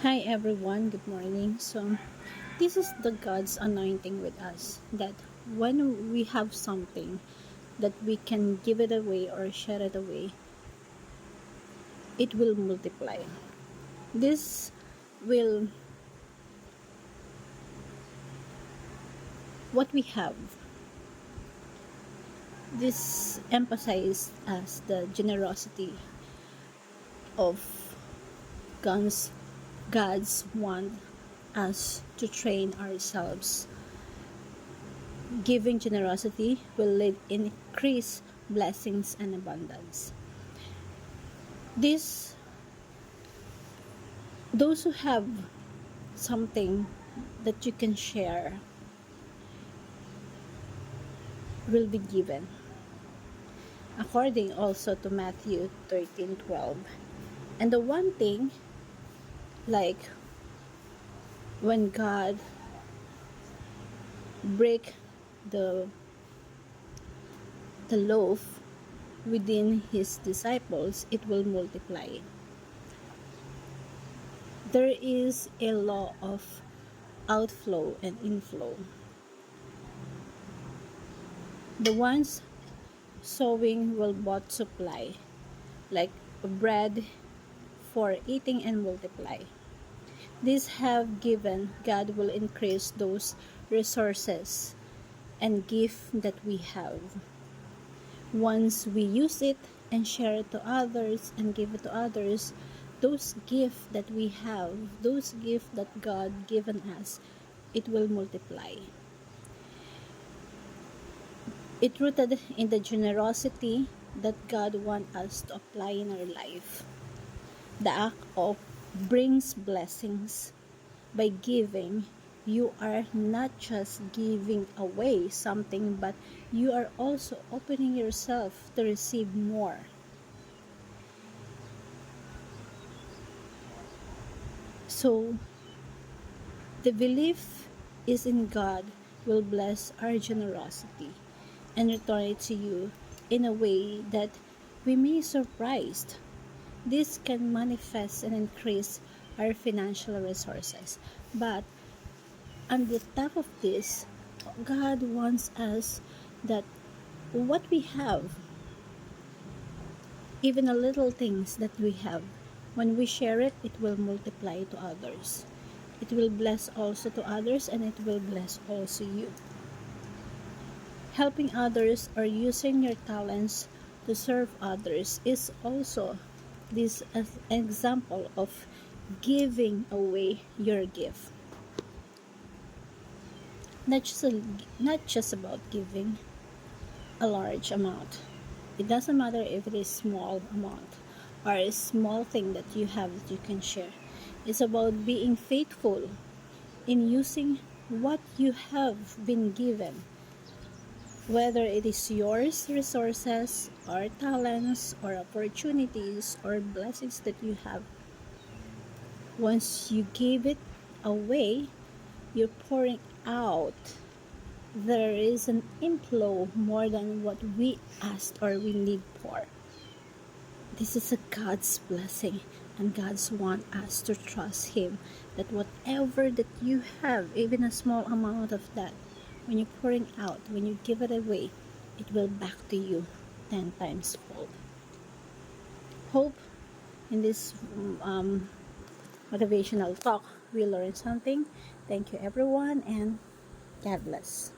Hi everyone, good morning. So, this is the God's anointing with us that when we have something that we can give it away or share it away, it will multiply. This will, what we have, this emphasizes as the generosity of God's, God's want us to train ourselves. Giving generosity will lead in increased blessings and abundance. This those who have something that you can share will be given. According also to Matthew 13:12. And the one thing, like when God break the loaf within his disciples, it will multiply. There is a law of outflow and inflow. The ones sowing will both supply, like bread for eating and multiply. These have given, God will increase those resources and gift that we have. Once we use it and share it to others and give it to others, those gifts that we have, those gifts that God given us, it will multiply. It rooted in the generosity that God wants us to apply in our life. The act of brings blessings. By giving, you are not just giving away something, but you are also opening yourself to receive more. So, the belief is in God will bless our generosity and return it to you in a way that we may be surprised. This can manifest and increase our financial resources. But on the top of this, God wants us that what we have, even the little things that we have, when we share it, it will multiply to others. It will bless also to others and it will bless also you. Helping others or using your talents to serve others is also this as an example of giving away your gift. Not just about giving a large amount. It doesn't matter if it is small amount or a small thing that you have that you can share. It's about being faithful in using what you have been given, whether it is yours, resources, or talents, or opportunities, or blessings that you have. Once you give it away, you're pouring out. There is an inflow more than what we asked or we need for. This is a God's blessing, and God's want us to trust Him that whatever that you have, even a small amount of that, when you're pouring out, when you give it away, it will back to you 10 times fold. Hope in this motivational talk we learned something. Thank you everyone, and God bless.